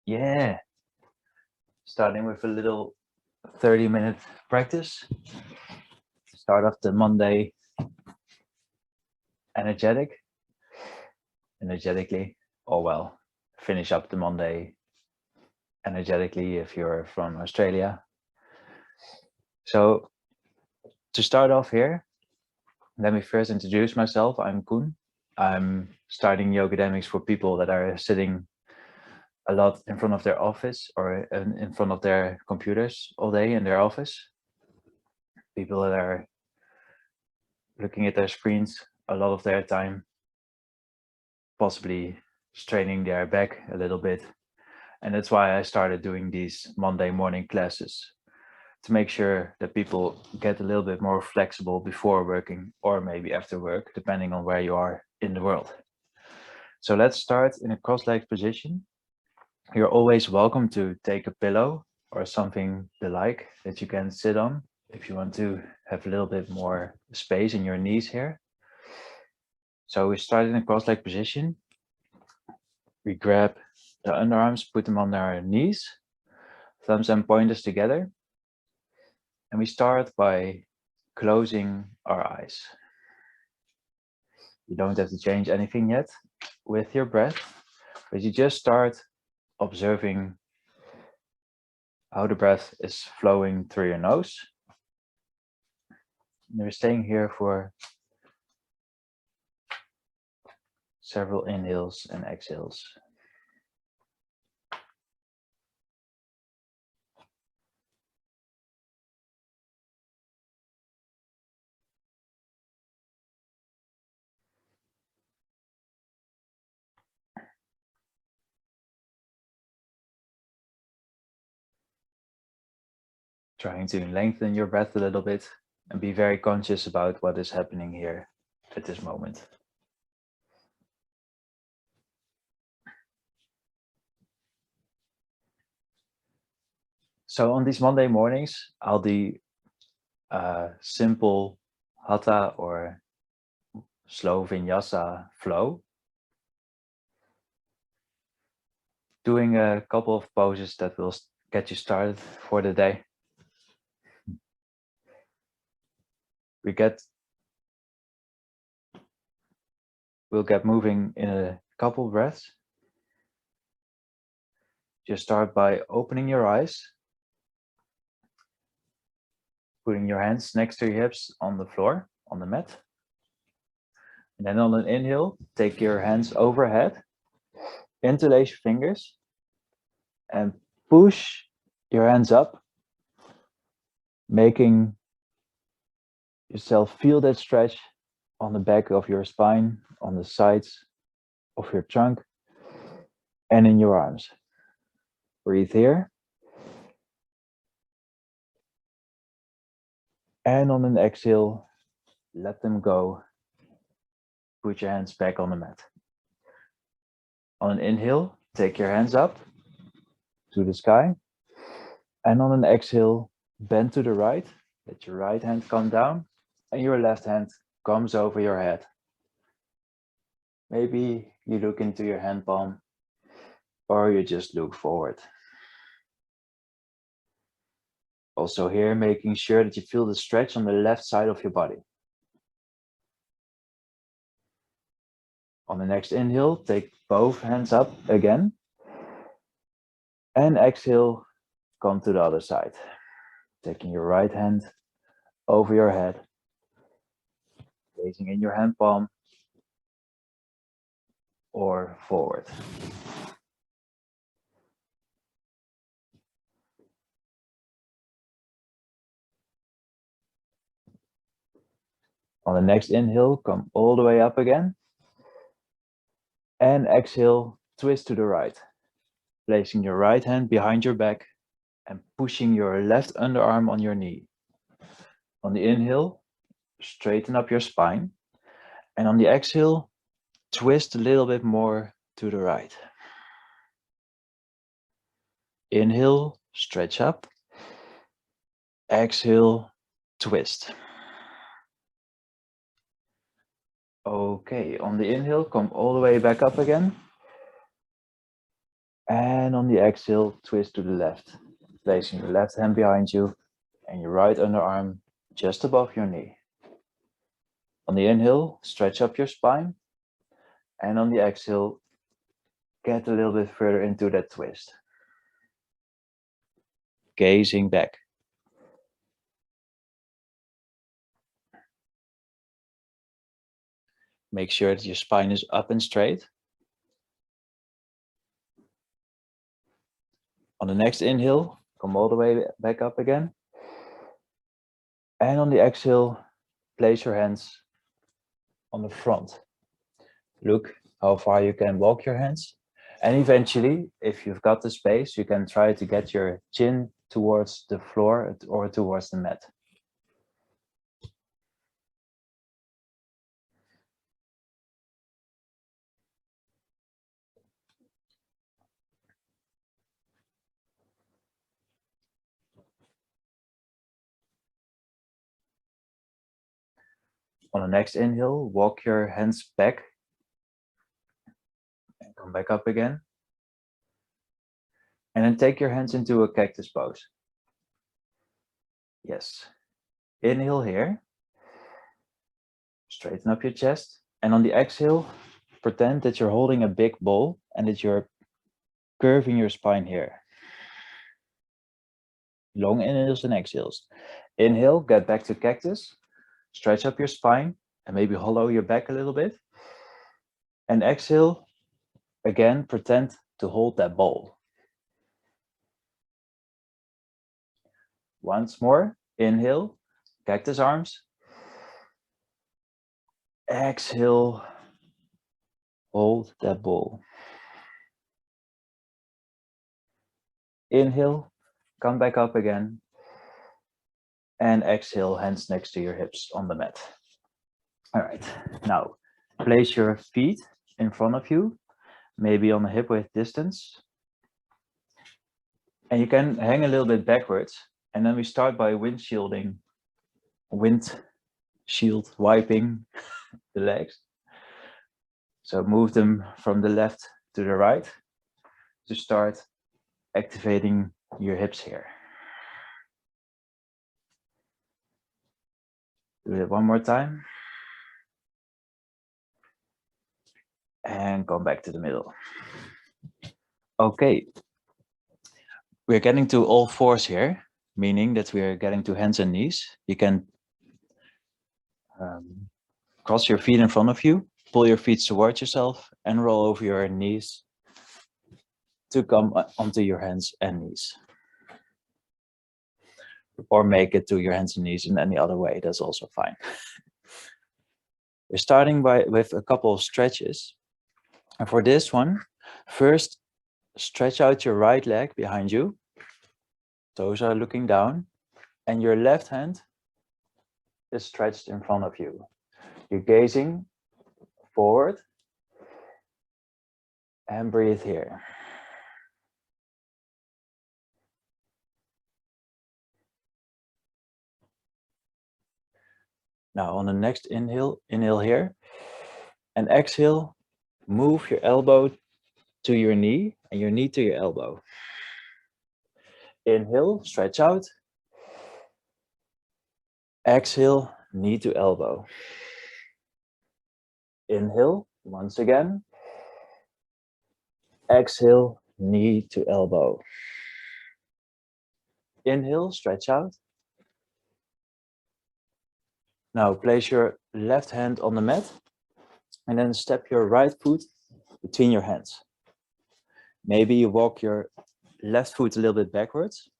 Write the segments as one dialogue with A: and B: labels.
A: Yeah, starting with a little 30-minute practice. Start off the Monday energetically, or well, finish up the Monday energetically if you're from Australia. So to start off here, let me first introduce myself. I'm Koen. I'm starting Yogademics for people that are sitting a lot in front of their office or in front of their computers all day in their office. People that are looking at their screens a lot of their time, possibly straining their back a little bit. And that's why I started doing these Monday morning classes, to make sure that people get a little bit more flexible before working or maybe after work, depending on where you are in the world. So let's start in a cross-legged position. You're always welcome to take a pillow or something the like that you can sit on if you want to have a little bit more space in your knees here. So we start in a cross-legged position. We grab the underarms, put them on our knees, thumbs and pointers together. And we start by closing our eyes. You don't have to change anything yet with your breath, but you just start observing how the breath is flowing through your nose. And you're staying here for several inhales and exhales. Trying to lengthen your breath a little bit and be very conscious about what is happening here at this moment. So on these Monday mornings, I'll do simple hatha or slow vinyasa flow, doing a couple of poses that will get you started for the day. We'll get moving in a couple breaths. Just start by opening your eyes, putting your hands next to your hips on the floor, on the mat. And then on an inhale, take your hands overhead, interlace your fingers, and push your hands up, making yourself feel that stretch on the back of your spine, on the sides of your trunk, and in your arms. Breathe here. And on an exhale, let them go. Put your hands back on the mat. On an inhale, take your hands up to the sky. And on an exhale, bend to the right. Let your right hand come down and your left hand comes over your head. Maybe you look into your hand palm or you just look forward. Also here, making sure that you feel the stretch on the left side of your body. On the next inhale, take both hands up again. And exhale, come to the other side. Taking your right hand over your head. Placing in your hand palm or forward. On the next inhale, come all the way up again. And exhale, twist to the right. Placing your right hand behind your back and pushing your left underarm on your knee. On the inhale, straighten up your spine. And on the exhale, twist a little bit more to the right. Inhale, stretch up. Exhale, twist. Okay, on the inhale, come all the way back up again. And on the exhale, twist to the left, placing your left hand behind you and your right underarm just above your knee. On the inhale, stretch up your spine. And on the exhale, get a little bit further into that twist. Gazing back. Make sure that your spine is up and straight. On the next inhale, come all the way back up again. And on the exhale, place your hands on the front. Look how far you can walk your hands. And eventually, if you've got the space, you can try to get your chin towards the floor or towards the mat. On the next inhale, walk your hands back and come back up again. And then take your hands into a cactus pose. Yes. Inhale here. Straighten up your chest. And on the exhale, pretend that you're holding a big ball and that you're curving your spine here. Long inhales and exhales. Inhale, get back to cactus. Stretch up your spine and maybe hollow your back a little bit. And exhale, again, pretend to hold that ball. Once more, inhale, cactus arms. Exhale, hold that ball. Inhale, come back up again. And exhale, hands next to your hips on the mat. All right, now place your feet in front of you, maybe on a hip width distance. And you can hang a little bit backwards. And then we start by windshield wiping the legs. So move them from the left to the right to start activating your hips here. Do it one more time. And come back to the middle. Okay. We're getting to all fours here, meaning that we're getting to hands and knees. You can cross your feet in front of you, pull your feet towards yourself, and roll over your knees to come onto your hands and knees. Or make it to your hands and knees in any other way, that's also fine. We're starting with a couple of stretches. And for this one, first stretch out your right leg behind you. Toes are looking down. And your left hand is stretched in front of you. You're gazing forward. And breathe here. Now on the next inhale here. And exhale, move your elbow to your knee and your knee to your elbow. Inhale, stretch out. Exhale, knee to elbow. Inhale, once again. Exhale, knee to elbow. Inhale, stretch out. Now place your left hand on the mat and then step your right foot between your hands. Maybe you walk your left foot a little bit backwards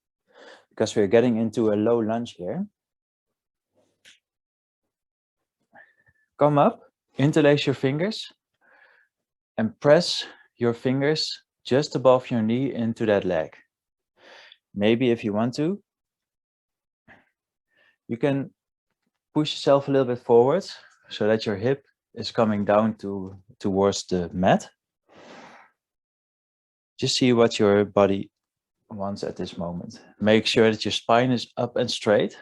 A: because we're getting into a low lunge here. Come up, interlace your fingers and press your fingers just above your knee into that leg. Maybe if you want to, you can push yourself a little bit forward so that your hip is coming down towards the mat. Just see what your body wants at this moment. Make sure that your spine is up and straight,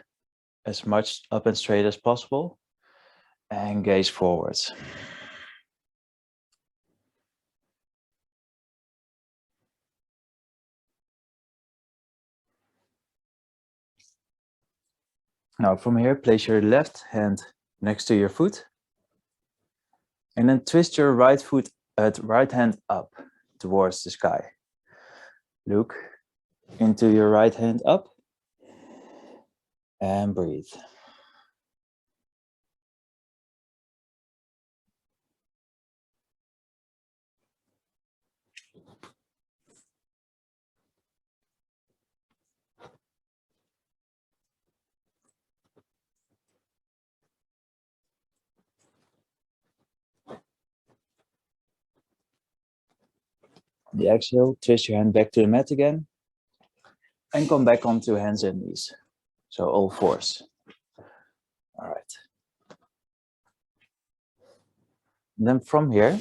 A: as much up and straight as possible, and gaze forwards. Now from here, place your left hand next to your foot. And then twist your right hand up towards the sky. Look into your right hand up and breathe. On the exhale, twist your hand back to the mat again and come back onto hands and knees. So all fours. All right. And then from here,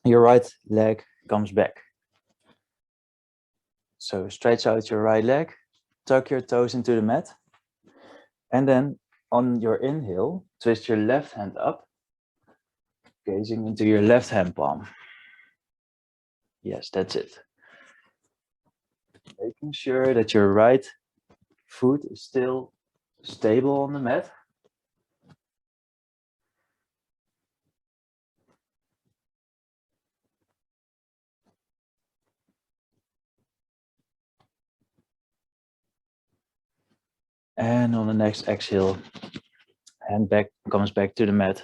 A: your right leg comes back. So stretch out your right leg, tuck your toes into the mat, and then on your inhale, twist your left hand up, gazing into your left hand palm. Yes, that's it. Making sure that your right foot is still stable on the mat. And on the next exhale, hand back comes back to the mat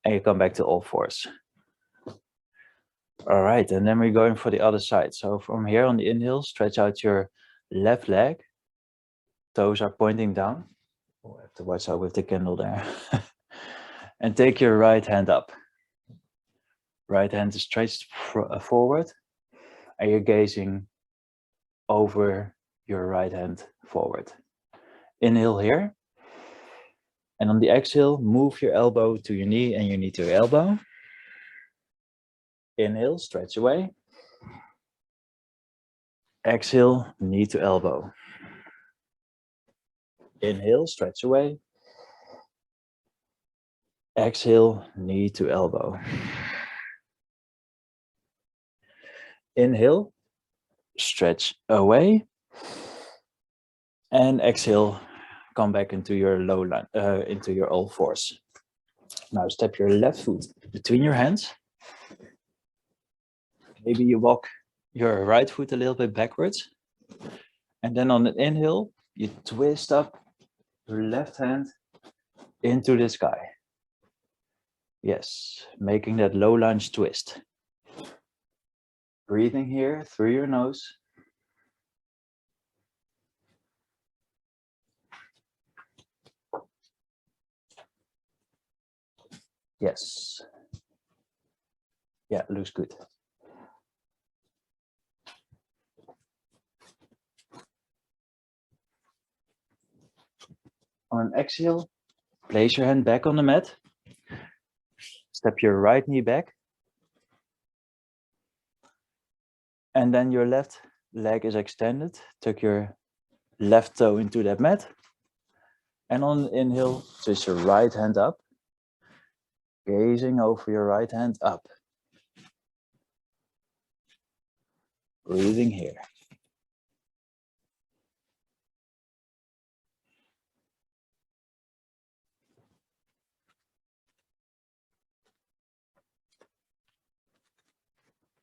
A: and you come back to all fours. All right, and then we're going for the other side. So from here on the inhale, stretch out your left leg. Toes are pointing down. Oh, I have to watch out with the candle there. And take your right hand up. Right hand is stretched forward and you're gazing over your right hand forward. Inhale here. And on the exhale, move your elbow to your knee and your knee to your elbow. Inhale, stretch away. Exhale, knee to elbow. Inhale, stretch away. Exhale, knee to elbow. Inhale, stretch away. And exhale, come back into your low line, into your all fours. Now step your left foot between your hands. Maybe you walk your right foot a little bit backwards. And then on an inhale, you twist up your left hand into the sky. Yes, making that low lunge twist. Breathing here through your nose. Yes. Yeah, looks good. On an exhale, place your hand back on the mat. Step your right knee back. And then your left leg is extended. Tuck your left toe into that mat. And on the inhale, twist your right hand up. Gazing over your right hand up. Breathing here.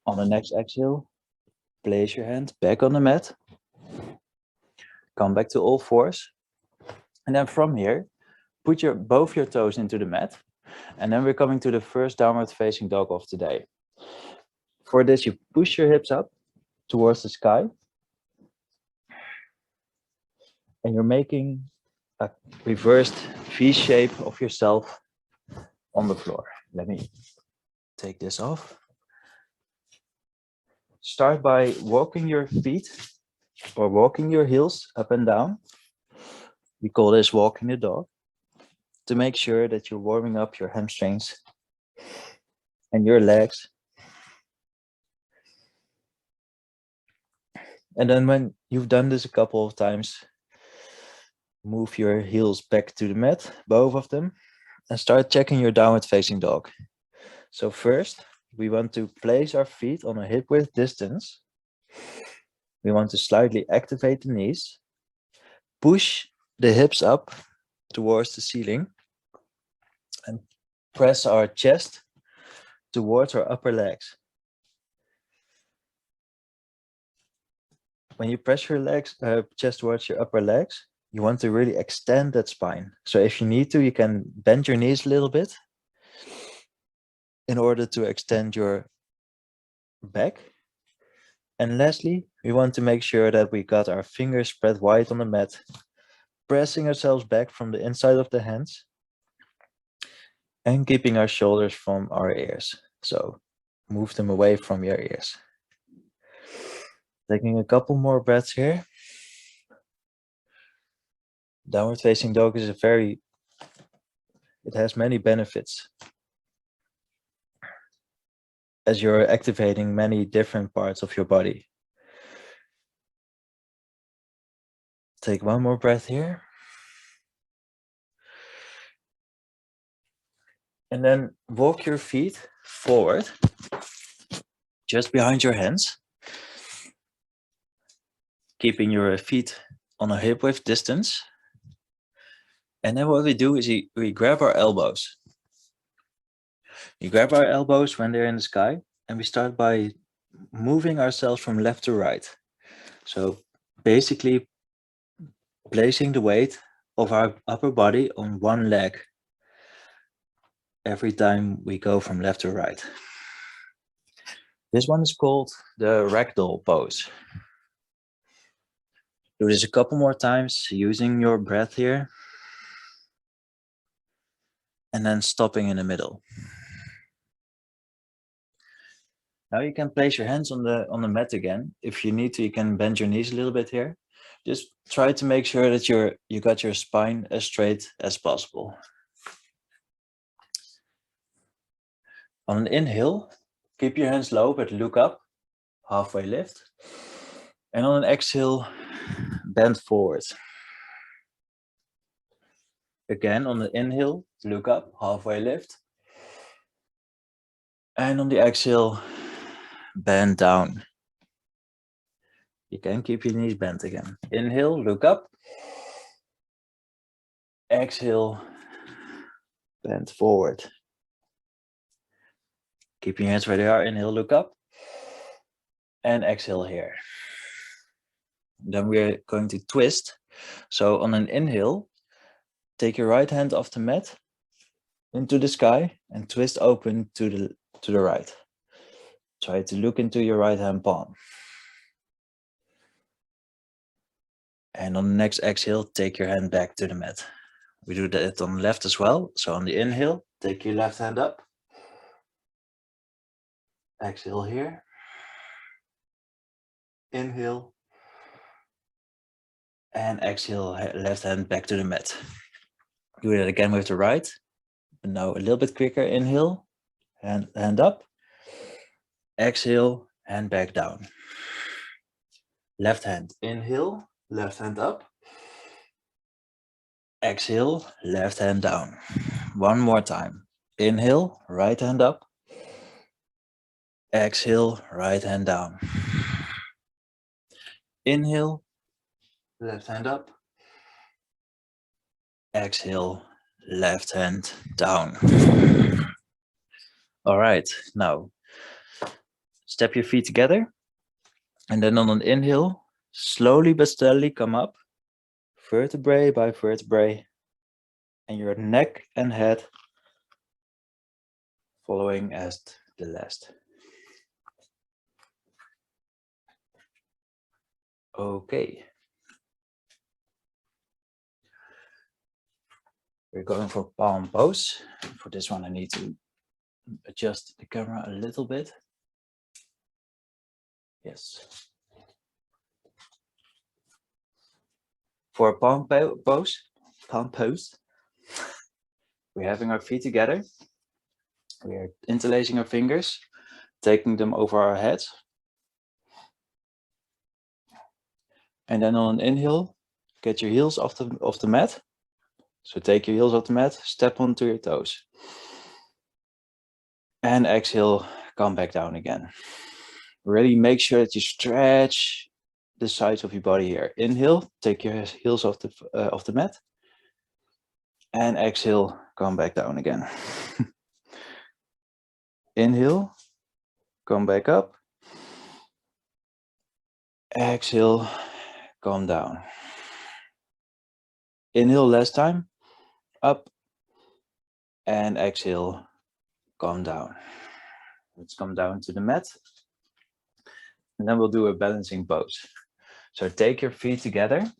A: On the next exhale, place your hand back on the mat. Come back to all fours. And then from here, put both your toes into the mat. And then we're coming to the first downward facing dog of the day. For this, you push your hips up towards the sky. And you're making a reversed V shape of yourself on the floor. Let me take this off. Start by walking your feet or walking your heels up and down. We call this walking the dog, to make sure that you're warming up your hamstrings and your legs. And then when you've done this a couple of times, move your heels back to the mat, both of them, and start checking your downward facing dog. So first, we want to place our feet on a hip width distance. We want to slightly activate the knees. Push the hips up towards the ceiling and press our chest towards our upper legs. When you press your chest towards your upper legs, you want to really extend that spine. So if you need to, you can bend your knees a little bit in order to extend your back. And lastly, we want to make sure that we got our fingers spread wide on the mat, pressing ourselves back from the inside of the hands and keeping our shoulders from our ears. So move them away from your ears. Taking a couple more breaths here. Downward facing dog is it has many benefits, as you're activating many different parts of your body. Take one more breath here. And then walk your feet forward, just behind your hands, keeping your feet on a hip width distance. And then what we do is we grab our elbows. We grab our elbows when they're in the sky, and we start by moving ourselves from left to right. So basically placing the weight of our upper body on one leg every time we go from left to right. This one is called the Rectal Pose. Do this a couple more times using your breath here. And then stopping in the middle. Now you can place your hands on the mat again. If you need to, you can bend your knees a little bit here. Just try to make sure that you got your spine as straight as possible. On an inhale, keep your hands low, but look up, halfway lift. And on an exhale, bend forward. Again, on the inhale, look up, halfway lift. And on the exhale, bend down. You can keep your knees bent again. Inhale, look up. Exhale, bend forward. Keep your hands where they are. Inhale, look up. And exhale here. Then we're going to twist. So on an inhale, take your right hand off the mat into the sky and twist open to the right. Try to look into your right hand palm. And on the next exhale, take your hand back to the mat. We do that on the left as well. So on the inhale, take your left hand up. Exhale here. Inhale. And exhale, left hand back to the mat. Do that again with the right. And now a little bit quicker. Inhale, hand up. Exhale, hand back down. Left hand, inhale, left hand up. Exhale, left hand down. One more time. Inhale, right hand up. Exhale, right hand down. Inhale, left hand up. Exhale, left hand down. All right, now step your feet together. And then on an inhale, slowly but steadily come up, vertebrae by vertebrae, and your neck and head following as the last. Okay. We're going for palm pose. For this one, I need to adjust the camera a little bit. Yes. For palm pose, we're having our feet together. We are interlacing our fingers, taking them over our heads. And then on an inhale, get your heels off the mat. So take your heels off the mat, step onto your toes. And exhale, come back down again. Really make sure that you stretch the sides of your body here. Inhale, take your heels off the mat. And exhale, come back down again. Inhale, come back up. Exhale, come down. Inhale last time, up. And exhale, come down. Let's come down to the mat. And then we'll do a balancing pose. So take your feet together.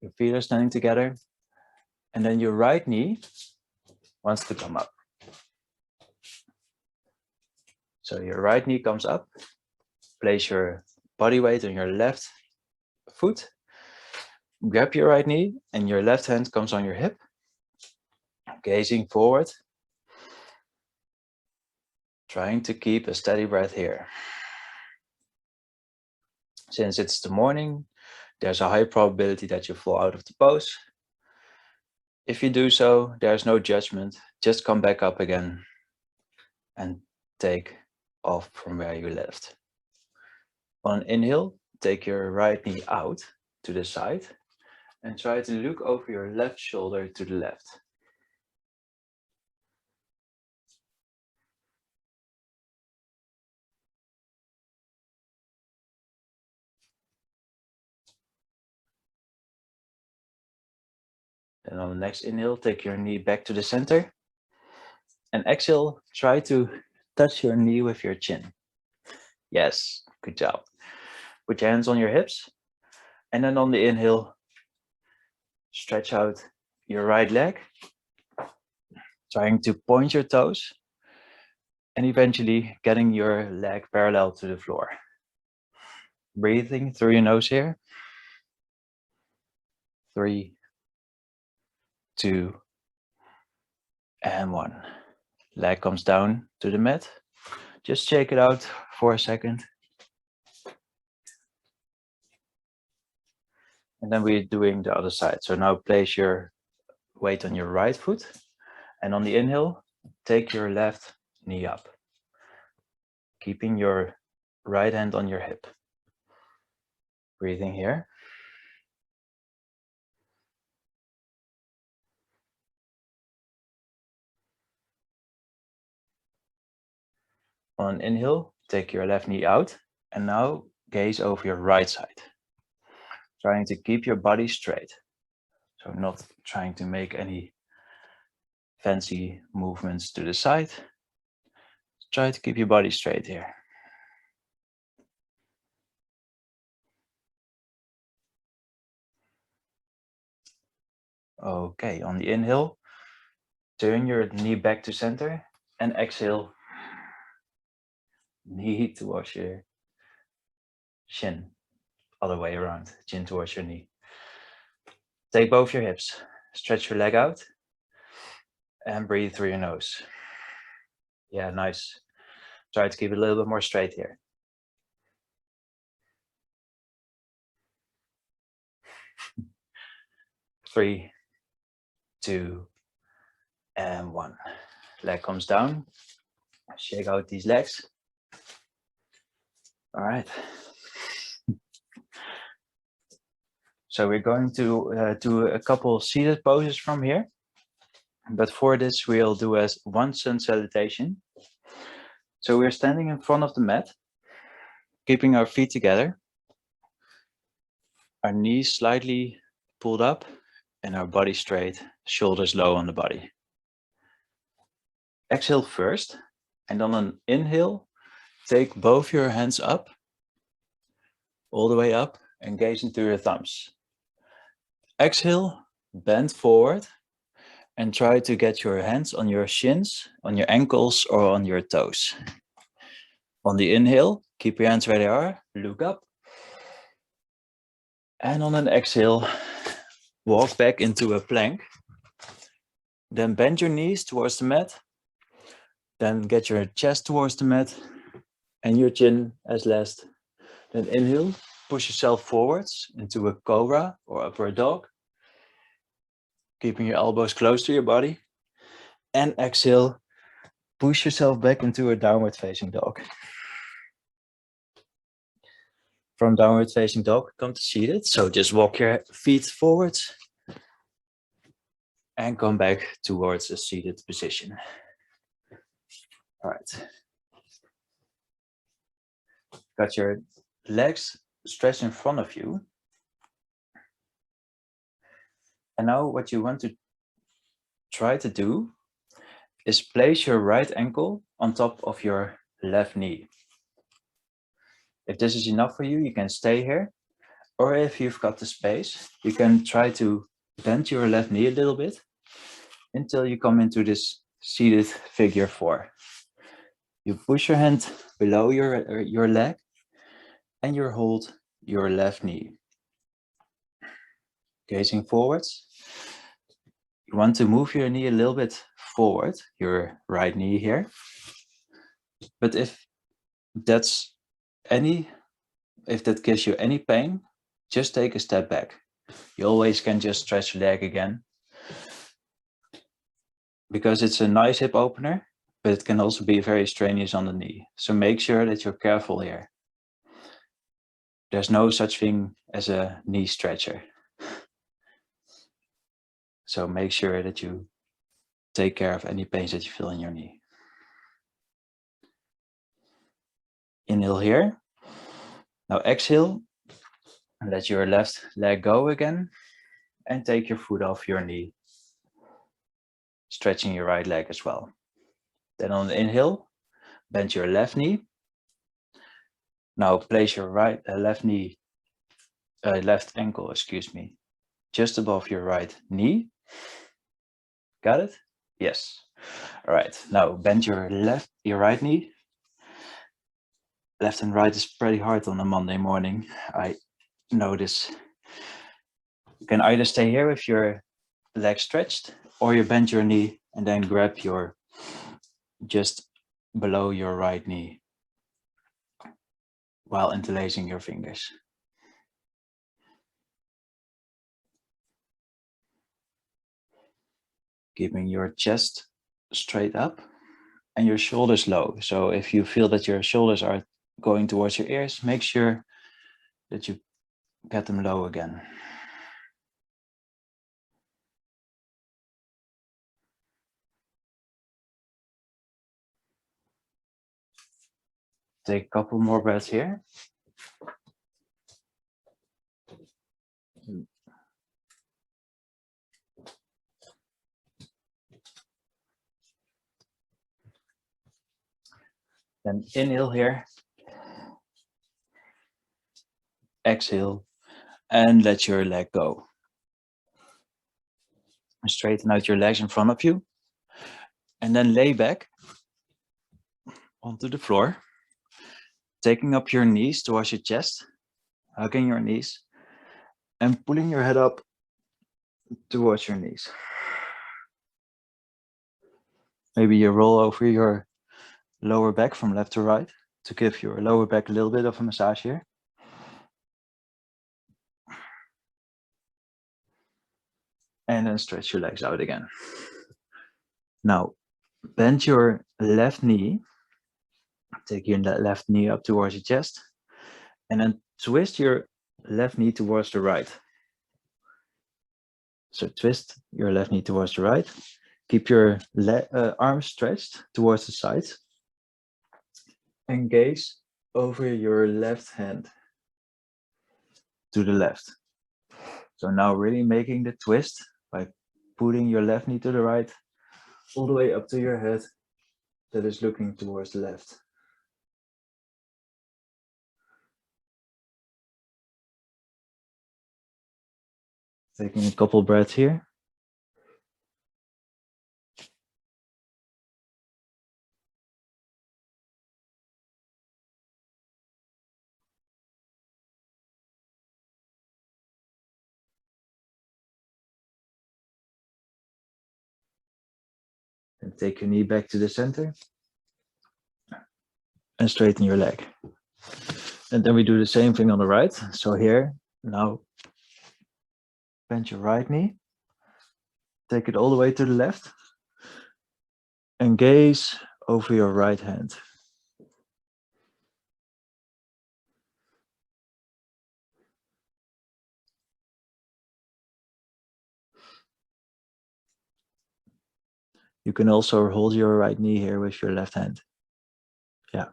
A: Your feet are standing together. And then your right knee wants to come up. So your right knee comes up. Place your body weight on your left foot. Grab your right knee and your left hand comes on your hip. Gazing forward. Trying to keep a steady breath here. Since it's the morning, there's a high probability that you fall out of the pose. If you do so, there's no judgment. Just come back up again and take off from where you left. On inhale, take your right knee out to the side and try to look over your left shoulder to the left. And on the next inhale, take your knee back to the center. And exhale, try to touch your knee with your chin. Yes, good job. Put your hands on your hips. And then on the inhale, stretch out your right leg. Trying to point your toes. And eventually getting your leg parallel to the floor. Breathing through your nose here. 3, 2, and 1. Leg comes down to the mat. Just shake it out for a second. And then we're doing the other side. So now place your weight on your right foot. And on the inhale, take your left knee up. Keeping your right hand on your hip. Breathing here. On inhale, take your left knee out. And now gaze over your right side. Trying to keep your body straight. So not trying to make any fancy movements to the side. Try to keep your body straight here. Okay, on the inhale, turn your knee back to center and exhale, knee towards your shin, other way around, chin towards your knee. Take both your hips, stretch your leg out and breathe through your nose. Yeah, nice. Try to keep it a little bit more straight here. Three, 2, and 1. Leg comes down. Shake out these legs. All right. So we're going to do a couple seated poses from here. But for this, we'll do as one sun salutation. So we're standing in front of the mat, keeping our feet together. Our knees slightly pulled up and our body straight, shoulders low on the body. Exhale first, and on an inhale, take both your hands up, all the way up, and gaze into your thumbs. Exhale, bend forward, and try to get your hands on your shins, on your ankles, or on your toes. On the inhale, keep your hands where they are, look up. And on an exhale, walk back into a plank. Then bend your knees towards the mat. Then get your chest towards the mat and your chin as last. Then inhale, push yourself forwards into a cobra or upward dog. Keeping your elbows close to your body. And exhale, push yourself back into a downward facing dog. From downward facing dog, come to seated. So just walk your feet forwards and come back towards a seated position. All right. Got your legs stretched in front of you. And now what you want to try to do is place your right ankle on top of your left knee. If this is enough for you, you can stay here. Or if you've got the space, you can try to bend your left knee a little bit until you come into this seated figure 4. You push your hand below your leg and you hold your left knee. Gazing forwards. You want to move your knee a little bit forward, your right knee here. But if that gives you any pain, just take a step back. You always can just stretch your leg again. Because it's a nice hip opener, but it can also be very strenuous on the knee. So make sure that you're careful here. There's no such thing as a knee stretcher. So make sure that you take care of any pains that you feel in your knee. Inhale here. Now exhale and let your left leg go again and take your foot off your knee, stretching your right leg as well. Then on the inhale, bend your left knee. Now place your left ankle, just above your right knee. Got it? Yes. All right. Now bend your right knee. Left and right is pretty hard on a Monday morning. I notice. You can either stay here with your leg stretched, or you bend your knee and then grab just below your right knee while interlacing your fingers. Keeping your chest straight up and your shoulders low. So if you feel that your shoulders are going towards your ears, make sure that you get them low again. Take a couple more breaths here. Then inhale here. Exhale and let your leg go. Straighten out your legs in front of you and then lay back onto the floor, taking up your knees towards your chest, hugging your knees and pulling your head up towards your knees. Maybe you roll over your lower back from left to right to give your lower back a little bit of a massage here. And then stretch your legs out again. Now, bend your left knee. Take your left knee up towards your chest. And then twist your left knee towards the right. So twist your left knee towards the right. Keep your arms stretched towards the sides. And gaze over your left hand to the left. So now really making the twist by putting your left knee to the right, all the way up to your head that is looking towards the left. Taking a couple breaths here. And take your knee back to the center. And straighten your leg. And then we do the same thing on the right. So here, now bend your right knee. Take it all the way to the left. And gaze over your right hand. You can also hold your right knee here with your left hand. Yeah.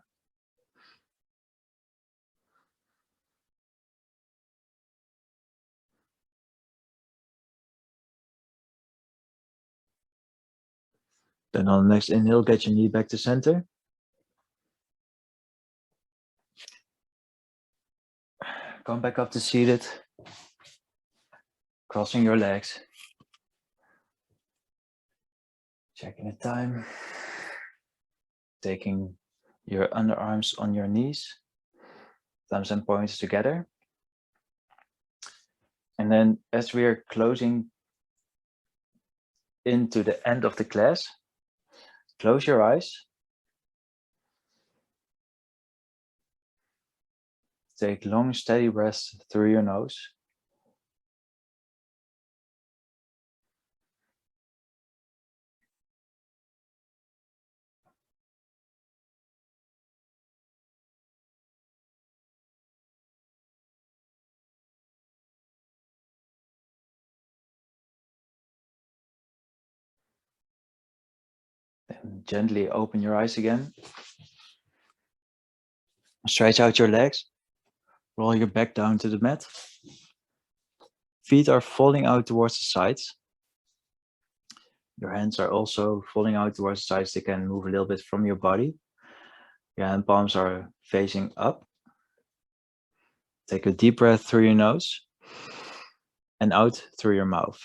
A: Then on the next inhale, get your knee back to center. Come back up to seated. Crossing your legs. Checking the time. Taking your underarms on your knees. Thumbs and points together. And then as we are closing into the end of the class, close your eyes. Take long, steady breaths through your nose. Then gently open your eyes again. Stretch out your legs. Roll your back down to the mat. Feet are falling out towards the sides. Your hands are also falling out towards the sides. They can move a little bit from your body. Your hand palms are facing up. Take a deep breath through your nose and out through your mouth.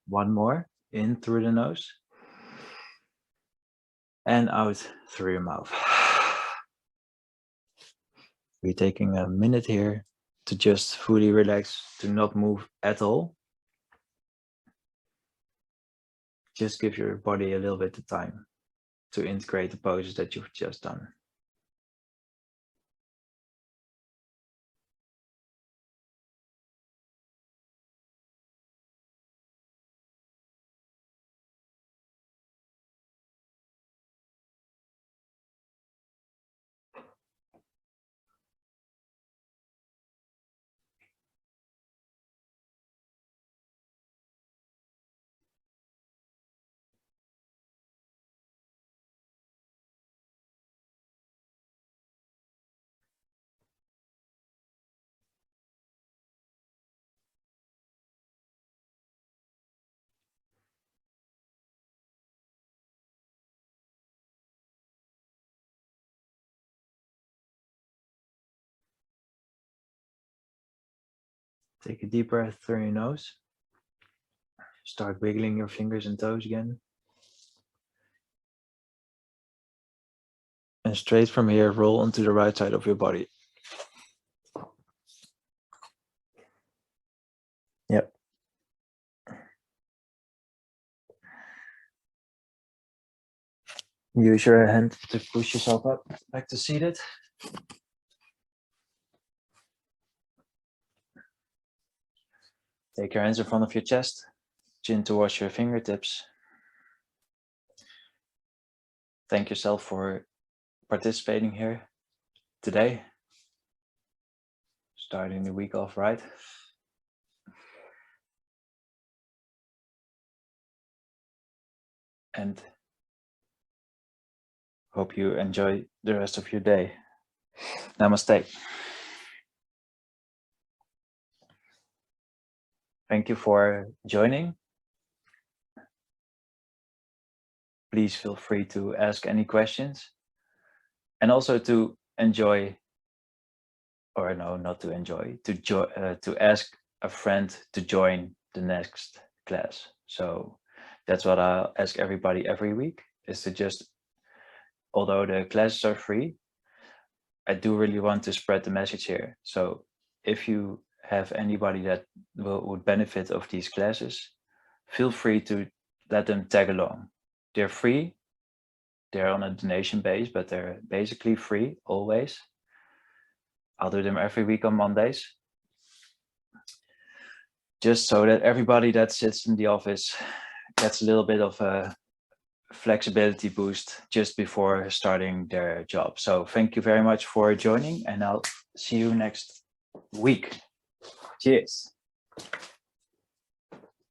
A: One more, in through the nose and out through your mouth. We're taking a minute here to just fully relax, to not move at all. Just give your body a little bit of time to integrate the poses that you've just done. Take a deep breath through your nose. Start wiggling your fingers and toes again. And straight from here, roll onto the right side of your body. Yep. Use your hand to push yourself up, back to seated. Take your hands in front of your chest, chin towards your fingertips. Thank yourself for participating here today. Starting the week off right. And hope you enjoy the rest of your day. Namaste. Thank you for joining. Please feel free to ask any questions and also to enjoy, or no, not to enjoy, to ask a friend to join the next class. So that's what I'll ask everybody every week, is to just, although the classes are free, I do really want to spread the message here. So if you have anybody that would benefit of these classes, feel free to let them tag along. They're free. They're on a donation base, but they're basically free always. I'll do them every week on Mondays. Just so that everybody that sits in the office gets a little bit of a flexibility boost just before starting their job. So thank you very much for joining, and I'll see you next week. Cheers.